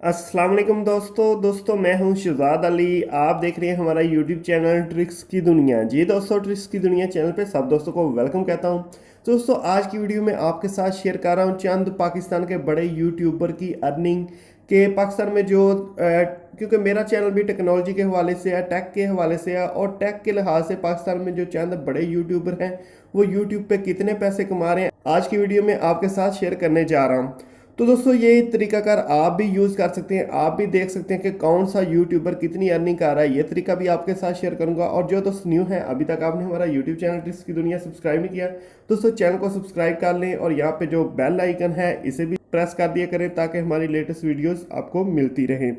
अस्सलाम वालेकुम दोस्तों मैं हूं शुजात अली। आप देख रहे हैं हमारा यूट्यूब चैनल ट्रिक्स की दुनिया। जी दोस्तों, ट्रिक्स की दुनिया चैनल पे सब दोस्तों को वेलकम कहता हूं। तो दोस्तों, आज की वीडियो में आपके साथ शेयर कर रहा हूं चंद पाकिस्तान के बड़े यूट्यूबर की अर्निंग के पाकिस्तान में जो क्योंकि मेरा चैनल भी टेक्नोलॉजी के हवाले से है, टेक के हवाले से है, और टेक के लिहाज से पाकिस्तान में जो चंद बड़े यूट्यूबर हैं वो यूट्यूब पे कितने पैसे कमा रहे हैं, आज की वीडियो में आपके साथ शेयर करने जा रहा हूँ। तो दोस्तों, ये तरीकाकार आप भी यूज़ कर सकते हैं। आप भी देख सकते हैं कि कौन सा यूट्यूबर कितनी अर्निंग कर रहा है। ये तरीका भी आपके साथ शेयर करूंगा। और जो दोस्त न्यू है, अभी तक आपने हमारा यूट्यूब चैनल ट्रिक्स की दुनिया सब्सक्राइब नहीं किया, दोस्तों चैनल को सब्सक्राइब कर लें और यहाँ पे जो बेल आइकन है इसे भी प्रेस कर दिया करें ताकि हमारी लेटेस्ट वीडियोज़ आपको मिलती रहें।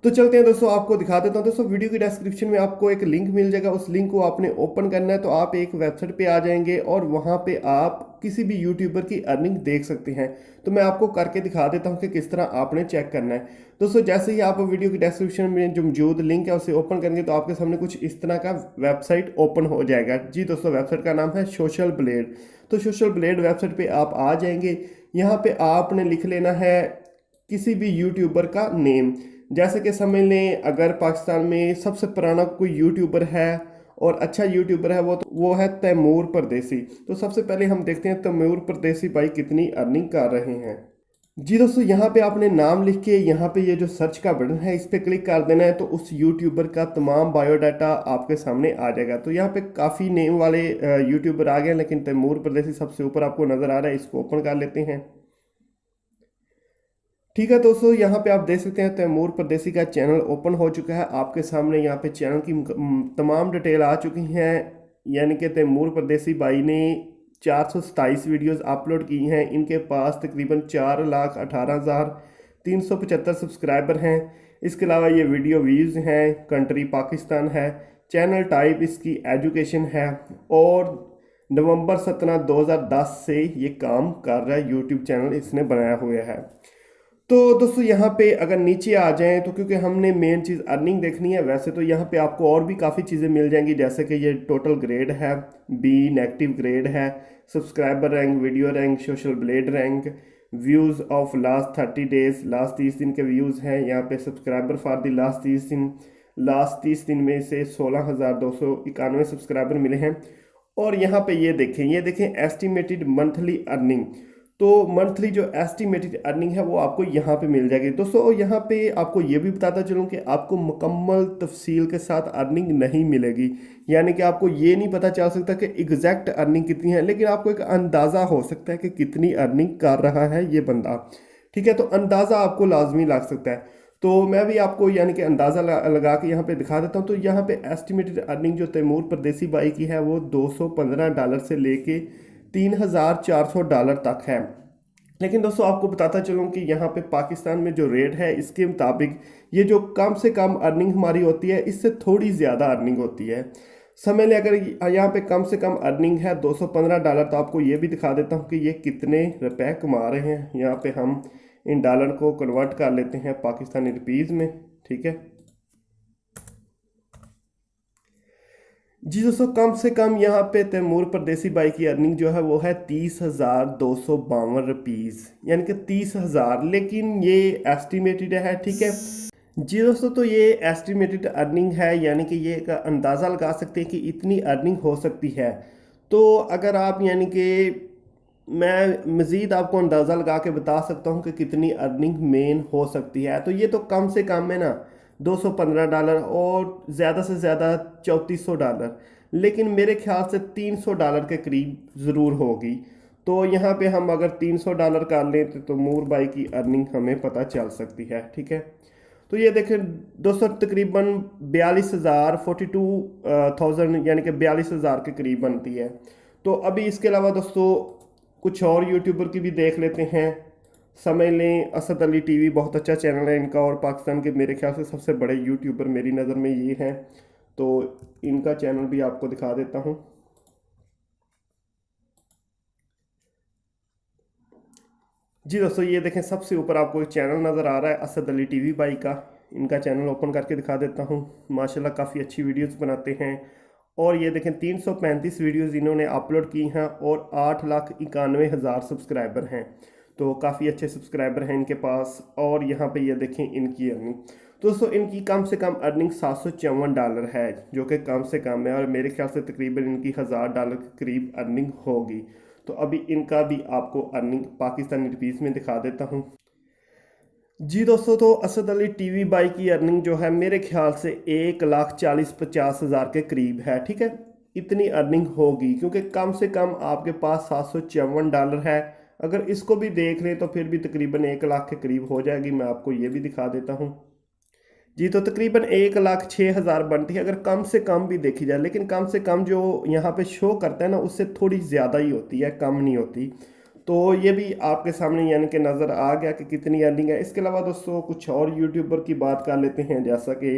तो चलते हैं दोस्तों, आपको दिखा देता हूँ। दोस्तों, वीडियो की डिस्क्रिप्शन में आपको एक लिंक मिल जाएगा, उस लिंक को आपने ओपन करना है तो आप एक वेबसाइट पे आ जाएंगे और वहाँ पे आप किसी भी यूट्यूबर की अर्निंग देख सकते हैं। तो मैं आपको करके दिखा देता हूँ कि किस तरह आपने चेक करना है। दोस्तों, जैसे ही आप वीडियो की डिस्क्रिप्शन में जो मौजूद लिंक है उसे ओपन करेंगे तो आपके सामने कुछ इस तरह का वेबसाइट ओपन हो जाएगा। जी दोस्तों, वेबसाइट का नाम है सोशल ब्लेड। तो सोशल ब्लेड वेबसाइट पर आप आ जाएंगे। यहाँ पे आपने लिख लेना है किसी भी यूट्यूबर का नेम। जैसे कि समझ लें, अगर पाकिस्तान में सबसे पुराना कोई यूट्यूबर है और अच्छा यूट्यूबर है वो है तैमूर परदेसी। तो सबसे पहले हम देखते हैं तैमूर परदेसी भाई कितनी अर्निंग कर रहे हैं। जी दोस्तों, यहाँ पे आपने नाम लिख के यहाँ पे ये जो सर्च का बटन है इस पर क्लिक कर देना है तो उस यूट्यूबर का तमाम बायोडाटा आपके सामने आ जाएगा। तो यहाँ पे काफ़ी नेम वाले यूट्यूबर आ गए, लेकिन तैमूर परदेसी सबसे ऊपर आपको नज़र आ रहा है। इसको ओपन कर लेते हैं। ठीक है दोस्तों, यहाँ पे आप देख सकते हैं तैमूर परदेसी का चैनल ओपन हो चुका है आपके सामने। यहाँ पे चैनल की तमाम डिटेल आ चुकी हैं। यानी कि तैमूर परदेसी भाई ने 427 वीडियोस अपलोड की हैं। इनके पास तकरीबन 4,18,375 सब्सक्राइबर हैं। इसके अलावा ये वीडियो व्यूज़ हैं, कंट्री पाकिस्तान है, चैनल टाइप इसकी एजुकेशन है, और नवंबर 17 2010 से ये काम कर रहा है। यूट्यूब चैनल इसने बनाया हुआ है। तो दोस्तों, यहाँ पे अगर नीचे आ जाएं तो क्योंकि हमने मेन चीज़ अर्निंग देखनी है, वैसे तो यहाँ पे आपको और भी काफ़ी चीज़ें मिल जाएंगी, जैसे कि ये टोटल ग्रेड है, बी नेगेटिव ग्रेड है, subscriber rank, video rank, social blade rank, views of last 30 days, last 30 दिन के व्यूज़ हैं। यहाँ पे सब्सक्राइबर फॉर द लास्ट 30 दिन, लास्ट 30 दिन में से 16,291 सब्सक्राइबर मिले हैं। और यहाँ पे ये देखें एस्टिमेटेड मंथली अर्निंग। तो मंथली जो एस्टिमेटेड अर्निंग है वो आपको यहाँ पे मिल जाएगी दोस्तों। और यहाँ पे आपको ये भी बताता चलूँ कि आपको मुकम्मल तफसील के साथ अर्निंग नहीं मिलेगी। यानी कि आपको ये नहीं पता चल सकता कि एग्जैक्ट अर्निंग कितनी है, लेकिन आपको एक अंदाज़ा हो सकता है कि कितनी अर्निंग कर रहा है ये बंदा। ठीक है, तो अंदाज़ा आपको लाजमी लग सकता है। तो मैं भी आपको यानी कि अंदाज़ा लगा के यहाँ पे दिखा देता हूँ। तो यहाँ पे एस्टिमेटेड अर्निंग जो तैमूर परदेसी बाई की है वो $215 से लेके $3,400 तक है। लेकिन दोस्तों, आपको बताता चलूँ कि यहाँ पे पाकिस्तान में जो रेट है इसके मुताबिक ये जो कम से कम अर्निंग हमारी होती है इससे थोड़ी ज़्यादा अर्निंग होती है। समय ले अगर यहाँ पे कम से कम अर्निंग है $215, तो आपको ये भी दिखा देता हूँ कि ये कितने रुपए कमा रहे हैं। यहाँ पे हम इन डॉलर को कन्वर्ट कर लेते हैं पाकिस्तानी रुपीज़ में। ठीक है जी दोस्तों, कम से कम यहाँ पे तैमूर परदेसी बाई की अर्निंग जो है वो है 30,252 रुपीज़, यानी कि 30,000। लेकिन ये एस्टिमेटेड है। ठीक है जी दोस्तों, तो ये एस्टिमेटेड अर्निंग है, यानी कि ये एक अंदाज़ा लगा सकते हैं कि इतनी अर्निंग हो सकती है। तो अगर आप यानी कि मैं मज़ीद आपको अंदाज़ा लगा के बता सकता हूँ कि कितनी अर्निंग मेन हो सकती है। तो ये तो कम से कम है ना $215 और ज़्यादा से ज़्यादा $3400, लेकिन मेरे ख्याल से $300 के करीब ज़रूर होगी। तो यहाँ पे हम अगर $300 कर लें तो मूर बाई की अर्निंग हमें पता चल सकती है। ठीक है, तो ये देखें दोस्तों, तकरीबन 42,000 42,000 यानी कि 42,000 के करीब बनती है। तो अभी इसके अलावा दोस्तों कुछ और यूट्यूबर की भी देख लेते हैं। समझ लें, असद अली टीवी बहुत अच्छा चैनल है इनका, और पाकिस्तान के मेरे ख्याल से सबसे बड़े यूट्यूबर मेरी नज़र में ये हैं। तो इनका चैनल भी आपको दिखा देता हूँ। जी दोस्तों, ये देखें सबसे ऊपर आपको एक चैनल नज़र आ रहा है असद अली टीवी बाई का। इनका चैनल ओपन करके दिखा देता हूँ। माशाल्लाह काफ़ी अच्छी वीडियोस बनाते हैं। और ये देखें 335 वीडियोस इन्होंने अपलोड की हैं और 8,91,000 सब्सक्राइबर हैं। तो काफ़ी अच्छे सब्सक्राइबर हैं इनके पास। और यहाँ पे ये देखें इनकी अर्निंग, दोस्तों इनकी कम से कम अर्निंग $754 है, जो कि कम से कम है, और मेरे ख्याल से तकरीबन इनकी $1000 के करीब अर्निंग होगी। तो अभी इनका भी आपको अर्निंग पाकिस्तानी रुपीज़ में दिखा देता हूँ। जी दोस्तों, तो असद अली टीवी बाई की अर्निंग जो है मेरे ख्याल से 1,40,50,000 के करीब है। ठीक है, इतनी अर्निंग होगी, क्योंकि कम से कम आपके पास $754 है। अगर इसको भी देख लें तो फिर भी तकरीबन 1 लाख के करीब हो जाएगी। मैं आपको ये भी दिखा देता हूँ। जी, तो तकरीबन 1,06,000 बनती है अगर कम से कम भी देखी जाए, लेकिन कम से कम जो यहाँ पे शो करता है ना, उससे थोड़ी ज़्यादा ही होती है, कम नहीं होती। तो ये भी आपके सामने यानी कि नज़र आ गया कि कितनी अर्निंग है। इसके अलावा दोस्तों कुछ और यूट्यूबर की बात कर लेते हैं, जैसा कि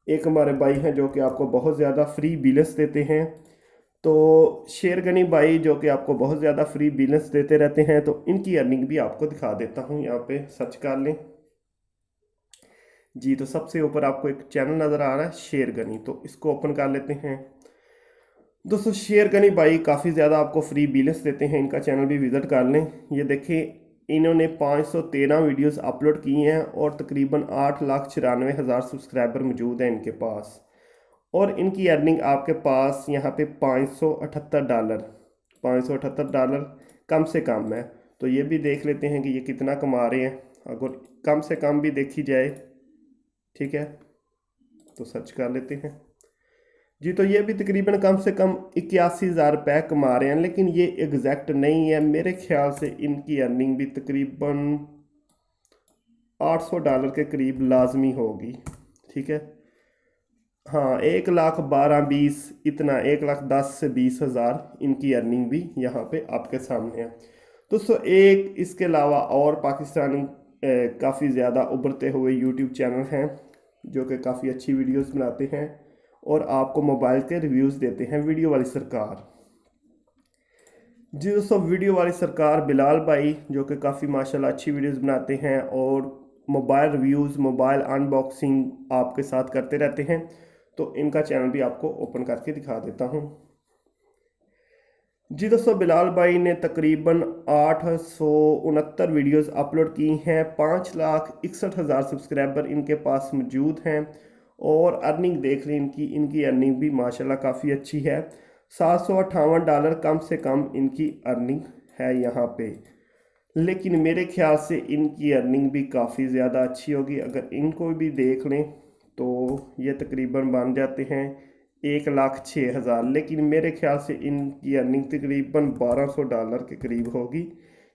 एक हमारे भाई हैं जो कि आपको बहुत ज़्यादा फ्री बिलस देते हैं। तो शेरगनी भाई जो कि आपको बहुत ज़्यादा फ्री बिलस देते रहते हैं, तो इनकी अर्निंग भी आपको दिखा देता हूँ। यहाँ पे सर्च कर लें। जी, तो सबसे ऊपर आपको एक चैनल नज़र आ रहा है शेरगनी, तो इसको ओपन कर लेते हैं। दोस्तों शेरगनी भाई काफ़ी ज़्यादा आपको फ्री बिलस देते हैं, इनका चैनल भी विज़िट कर लें। ये देखिए, इन्होंने 513 वीडियोस अपलोड की हैं और तकरीबन 8,94,000 सब्सक्राइबर मौजूद हैं इनके पास। और इनकी अर्निंग आपके पास यहाँ पे $578 कम से कम है। तो ये भी देख लेते हैं कि ये कितना कमा रहे हैं, अगर कम से कम भी देखी जाए। ठीक है, तो सर्च कर लेते हैं। जी, तो ये भी तकरीबन कम से कम 81,000 रुपये कमा रहे हैं, लेकिन ये एग्जैक्ट नहीं है। मेरे ख्याल से इनकी अर्निंग भी तकरीबन $800 के करीब लाजमी होगी। ठीक है, हाँ, 1,12,20 इतना, 1,10,000 से 20,000 इनकी अर्निंग भी यहाँ पे आपके सामने है। दोस्तों एक इसके अलावा और पाकिस्तानी काफ़ी ज़्यादा उभरते हुए यूट्यूब चैनल हैं जो कि काफ़ी अच्छी वीडियोस बनाते हैं और आपको मोबाइल के रिव्यूज़ देते हैं। वीडियो वाली सरकार, जी दोस्तों, वीडियो वाली सरकार बिलाल भाई जो कि काफ़ी माशाल्लाह अच्छी वीडियोस बनाते हैं और मोबाइल रिव्यूज़, मोबाइल अनबॉक्सिंग आपके साथ करते रहते हैं। तो इनका चैनल भी आपको ओपन करके दिखा देता हूँ। जी दोस्तों, बिलाल भाई ने तकरीबन 869 वीडियोस अपलोड की हैं। 5,61,000 सब्सक्राइबर इनके पास मौजूद हैं और अर्निंग देख लें इनकी अर्निंग भी माशाल्लाह काफ़ी अच्छी है। $758 कम से कम इनकी अर्निंग है यहाँ पे। लेकिन मेरे ख्याल से इनकी अर्निंग भी काफ़ी ज़्यादा अच्छी होगी। अगर इनको भी देख लें तो ये तकरीबन बन जाते हैं 1,06,000, लेकिन मेरे ख्याल से इनकी अर्निंग तकरीबन $1,200 के करीब होगी,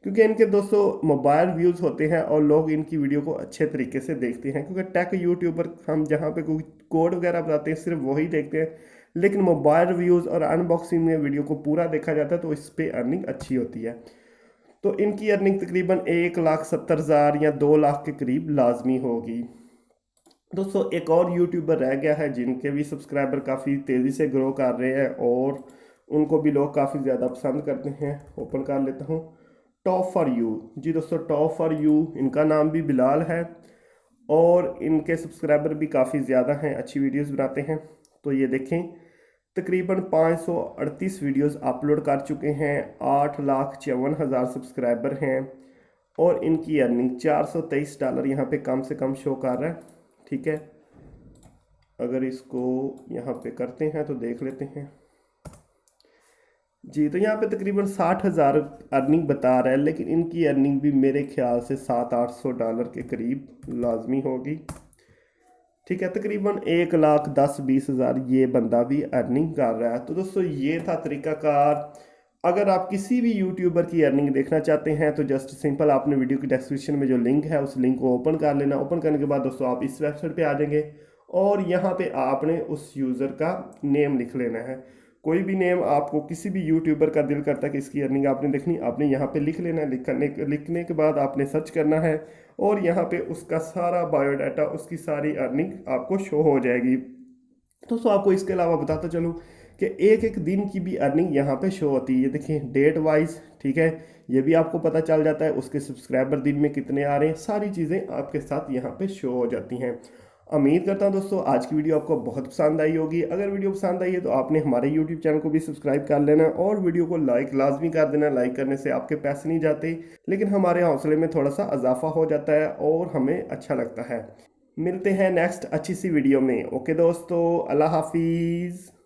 क्योंकि इनके दोस्तों मोबाइल व्यूज़ होते हैं और लोग इनकी वीडियो को अच्छे तरीके से देखते हैं। क्योंकि टेक यूट्यूबर हम जहाँ पे कोई कोड वगैरह बताते हैं सिर्फ वही देखते हैं, लेकिन मोबाइल रिव्यूज़ और अनबॉक्सिंग में वीडियो को पूरा देखा जाता है, तो इस पर अर्निंग अच्छी होती है। तो इनकी अर्निंग तकरीबन 1,70,000 या 2 लाख के करीब लाजमी होगी। दोस्तों एक और यूट्यूबर रह गया है जिनके भी सब्सक्राइबर काफ़ी तेज़ी से ग्रो कर रहे हैं और उनको भी लोग काफ़ी ज़्यादा पसंद करते हैं। ओपन कर लेता हूँ, टॉप फॉर यू। जी दोस्तों, टॉप फॉर यू, इनका नाम भी बिलाल है और इनके सब्सक्राइबर भी काफ़ी ज़्यादा हैं, अच्छी वीडियोस बनाते हैं। तो ये देखें, तकरीबन 538 वीडियोस अपलोड कर चुके हैं, 8,54,000 सब्सक्राइबर हैं और इनकी अर्निंग $423 यहाँ पे कम से कम शो कर रहा है। ठीक है, अगर इसको यहाँ पे करते हैं तो देख लेते हैं। जी, तो यहाँ पे तकरीबन 60,000 अर्निंग बता रहा है, लेकिन इनकी अर्निंग भी मेरे ख्याल से $700-800 के करीब लाजमी होगी। ठीक है, तकरीबन 1,10,20,000 ये बंदा भी अर्निंग कर रहा है। तो दोस्तों ये था तरीकाकार। अगर आप किसी भी यूट्यूबर की अर्निंग देखना चाहते हैं तो जस्ट सिंपल आपने वीडियो की डिस्क्रिप्शन में जो लिंक है उस लिंक को ओपन कर लेना। ओपन करने के बाद दोस्तों आप इस वेबसाइट पे आ जाएंगे और यहाँ पे आपने उस यूज़र का नेम लिख लेना है। कोई भी नेम आपको किसी भी यूट्यूबर का दिल करता है कि इसकी अर्निंग आपने देखनी, आपने यहाँ पे लिख लेना है। लिखने के बाद आपने सर्च करना है और यहाँ पे उसका सारा बायोडाटा, उसकी सारी अर्निंग आपको शो हो जाएगी। दोस्तों आपको इसके अलावा बताता चलूँ कि एक एक दिन की भी अर्निंग यहाँ पे शो होती है। ये देखिए डेट वाइज, ठीक है, ये भी आपको पता चल जाता है। उसके सब्सक्राइबर दिन में कितने आ रहे हैं, सारी चीज़ें आपके साथ यहाँ पे शो हो जाती हैं। उम्मीद करता हूँ दोस्तों आज की वीडियो आपको बहुत पसंद आई होगी। अगर वीडियो पसंद आई है तो आपने हमारे यूट्यूब चैनल को भी सब्सक्राइब कर लेना और वीडियो को लाइक लाजमी कर देना। लाइक करने से आपके पैसे नहीं जाते, लेकिन हमारे हौसले में थोड़ा सा इजाफा हो जाता है और हमें अच्छा लगता है। मिलते हैं नेक्स्ट अच्छी सी वीडियो में। ओके दोस्तों, अल्लाह हाफिज़।